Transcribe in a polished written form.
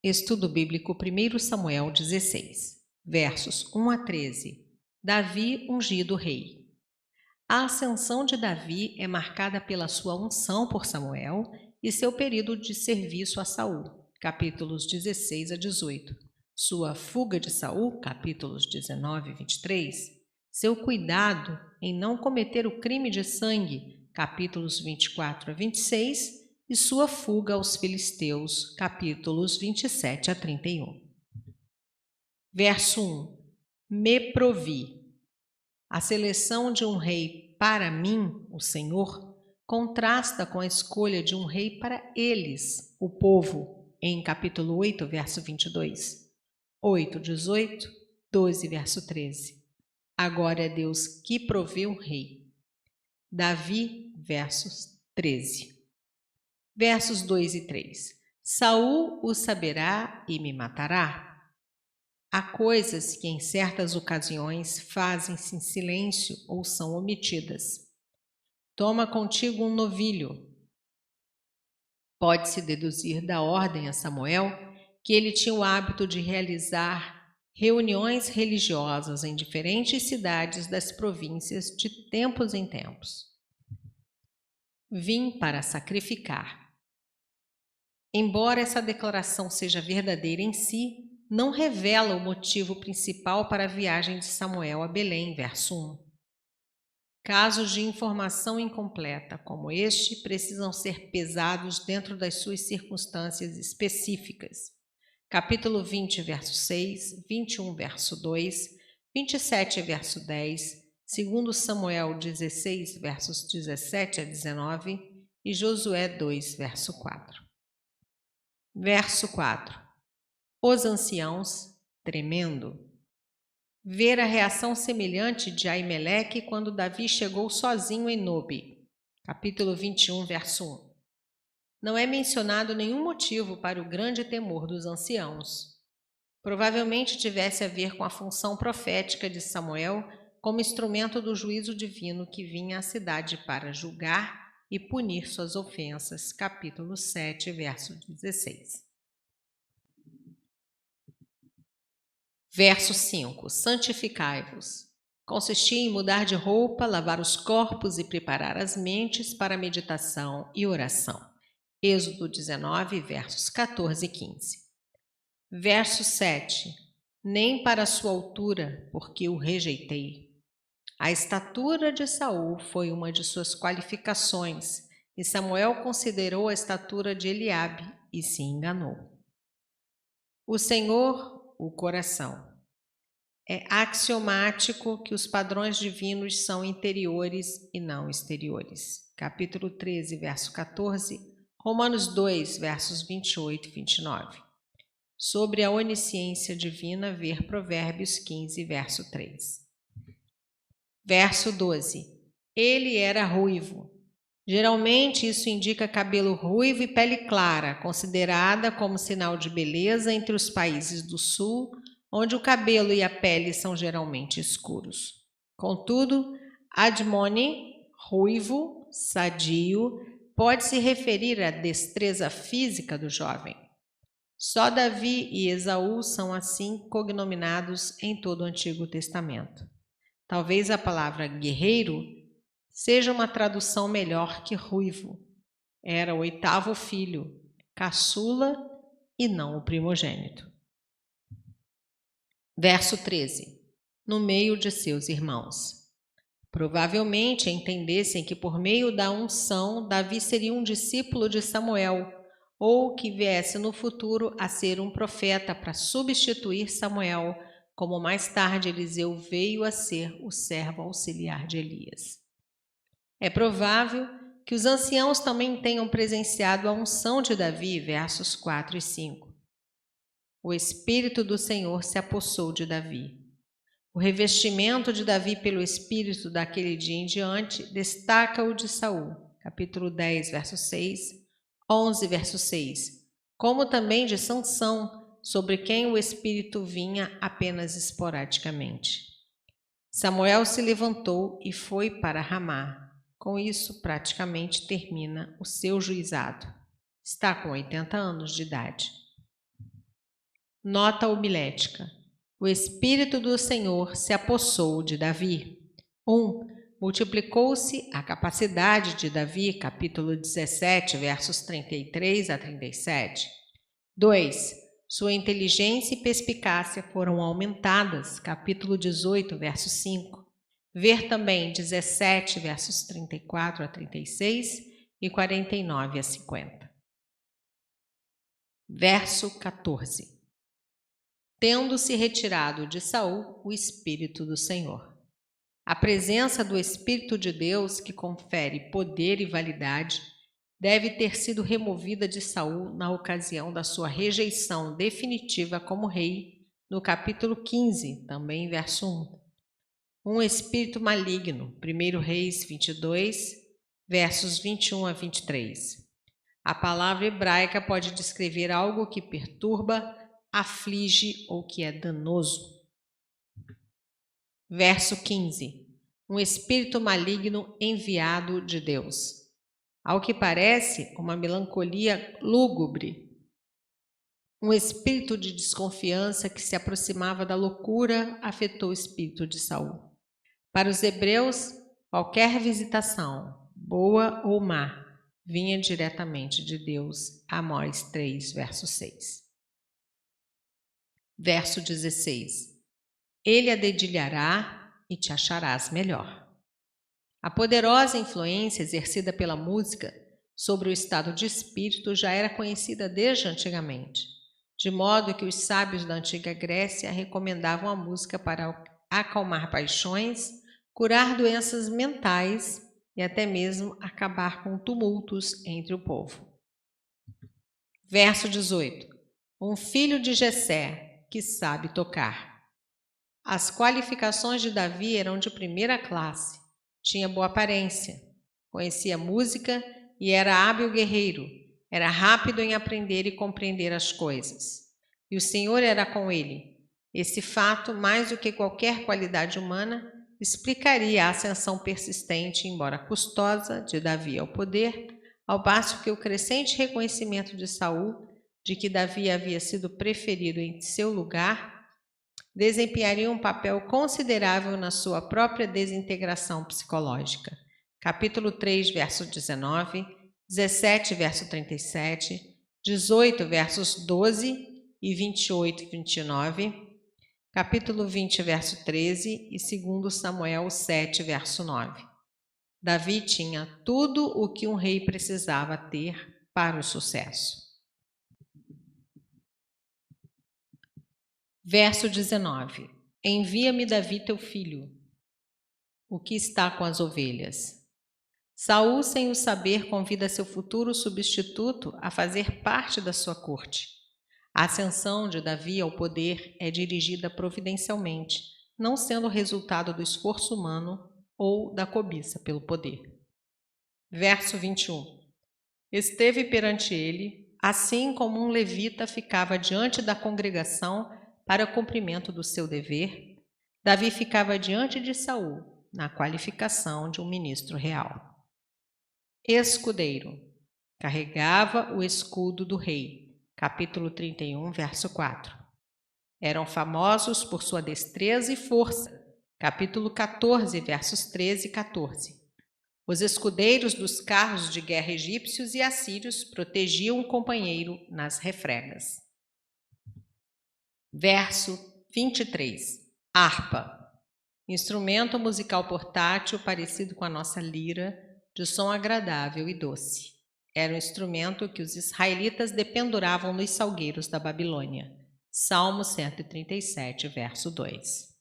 Estudo Bíblico 1 Samuel 16, versos 1 a 13. Davi ungido rei. A ascensão de Davi é marcada pela sua unção por Samuel e seu período de serviço a Saul, capítulos 16 a 18. Sua fuga de Saul, capítulos 19 e 23. Seu cuidado em não cometer o crime de sangue, capítulos 24 a 26. E sua fuga aos filisteus, capítulos 27 a 31. Verso 1. Me provi. A seleção de um rei para mim, o Senhor, contrasta com a escolha de um rei para eles, o povo, em capítulo 8, verso 22. 8, 18, 12, verso 13. Agora é Deus que provê um rei. Davi, versos 13. Versos 2 e 3. Saul o saberá e me matará. Há coisas que em certas ocasiões fazem-se em silêncio ou são omitidas. Toma contigo um novilho. Pode-se deduzir da ordem a Samuel que ele tinha o hábito de realizar reuniões religiosas em diferentes cidades das províncias de tempos em tempos. Vim para sacrificar. Embora essa declaração seja verdadeira em si, não revela o motivo principal para a viagem de Samuel a Belém, verso 1. Casos de informação incompleta como este precisam ser pesados dentro das suas circunstâncias específicas. Capítulo 20, verso 6, 21, verso 2, 27, verso 10, 2 Samuel 16, versos 17 a 19 e Josué 2, verso 4. Verso 4. Os anciãos, tremendo. Ver a reação semelhante de Aimeleque quando Davi chegou sozinho em Nobe. Capítulo 21, verso 1. Não é mencionado nenhum motivo para o grande temor dos anciãos. Provavelmente tivesse a ver com a função profética de Samuel como instrumento do juízo divino que vinha à cidade para julgar e punir suas ofensas. Capítulo 7, verso 16. Verso 5. Santificai-vos. Consistia em mudar de roupa, lavar os corpos e preparar as mentes para a meditação e oração. Êxodo 19, versos 14 e 15. Verso 7. Nem para a sua altura, porque o rejeitei. A estatura de Saul foi uma de suas qualificações, e Samuel considerou a estatura de Eliabe e se enganou. O Senhor, o coração. É axiomático que os padrões divinos são interiores e não exteriores. Capítulo 13, verso 14, Romanos 2, versos 28 e 29. Sobre a onisciência divina, ver Provérbios 15, verso 3. Verso 12. Ele era ruivo. Geralmente isso indica cabelo ruivo e pele clara, considerada como sinal de beleza entre os países do sul, onde o cabelo e a pele são geralmente escuros. Contudo, admoni, ruivo, sadio, pode se referir à destreza física do jovem. Só Davi e Esaú são assim cognominados em todo o Antigo Testamento. Talvez a palavra guerreiro seja uma tradução melhor que ruivo. Era o 8º filho, caçula e não o primogênito. Verso 13. No meio de seus irmãos. Provavelmente entendessem que por meio da unção, Davi seria um discípulo de Samuel, ou que viesse no futuro a ser um profeta para substituir Samuel, como mais tarde Eliseu veio a ser o servo auxiliar de Elias. É provável que os anciãos também tenham presenciado a unção de Davi, versos 4 e 5. O Espírito do Senhor se apossou de Davi. O revestimento de Davi pelo Espírito daquele dia em diante destaca o de Saul, capítulo 10, verso 6, 11, verso 6, como também de Sansão, sobre quem o Espírito vinha apenas esporadicamente. Samuel se levantou e foi para Ramá. Com isso, praticamente termina o seu juizado. Está com 80 anos de idade. Nota homilética. O Espírito do Senhor se apossou de Davi. 1. Multiplicou-se a capacidade de Davi, capítulo 17, versos 33 a 37. 2. Sua inteligência e perspicácia foram aumentadas, capítulo 18, verso 5. Ver também 17, versos 34 a 36 e 49 a 50. Verso 14. Tendo-se retirado de Saul o Espírito do Senhor. A presença do Espírito de Deus, que confere poder e validade, deve ter sido removida de Saul na ocasião da sua rejeição definitiva como rei, no capítulo 15, também verso 1. Um espírito maligno, 1 Reis 22, versos 21 a 23. A palavra hebraica pode descrever algo que perturba, aflige ou que é danoso. Verso 15. Um espírito maligno enviado de Deus. Ao que parece, uma melancolia lúgubre. Um espírito de desconfiança que se aproximava da loucura afetou o espírito de Saul. Para os hebreus, qualquer visitação, boa ou má, vinha diretamente de Deus. Amós 3, verso 6. Verso 16. Ele a dedilhará e te acharás melhor. A poderosa influência exercida pela música sobre o estado de espírito já era conhecida desde antigamente, de modo que os sábios da antiga Grécia recomendavam a música para acalmar paixões, curar doenças mentais e até mesmo acabar com tumultos entre o povo. Verso 18. Um filho de Jessé que sabe tocar. As qualificações de Davi eram de primeira classe. Tinha boa aparência, conhecia música e era hábil guerreiro. Era rápido em aprender e compreender as coisas. E o Senhor era com ele. Esse fato, mais do que qualquer qualidade humana, explicaria a ascensão persistente, embora custosa, de Davi ao poder, ao passo que o crescente reconhecimento de Saul de que Davi havia sido preferido em seu lugar desempenharia um papel considerável na sua própria desintegração psicológica. Capítulo 3, verso 19, 17, verso 37, 18, versos 12 e 28 e 29, capítulo 20, verso 13 e 2 Samuel 7, verso 9. Davi tinha tudo o que um rei precisava ter para o sucesso. Verso 19. Envia-me Davi teu filho, o que está com as ovelhas. Saul, sem o saber, convida seu futuro substituto a fazer parte da sua corte. A ascensão de Davi ao poder é dirigida providencialmente, não sendo resultado do esforço humano ou da cobiça pelo poder. Verso 21. Esteve perante ele, assim como um levita ficava diante da congregação para o cumprimento do seu dever, Davi ficava diante de Saul, na qualificação de um ministro real. Escudeiro. Carregava o escudo do rei. Capítulo 31, verso 4. Eram famosos por sua destreza e força. Capítulo 14, versos 13 e 14. Os escudeiros dos carros de guerra egípcios e assírios protegiam o companheiro nas refregas. Verso 23. Harpa. Instrumento musical portátil parecido com a nossa lira, de som agradável e doce. Era um instrumento que os israelitas dependuravam nos salgueiros da Babilônia. Salmo 137, verso 2.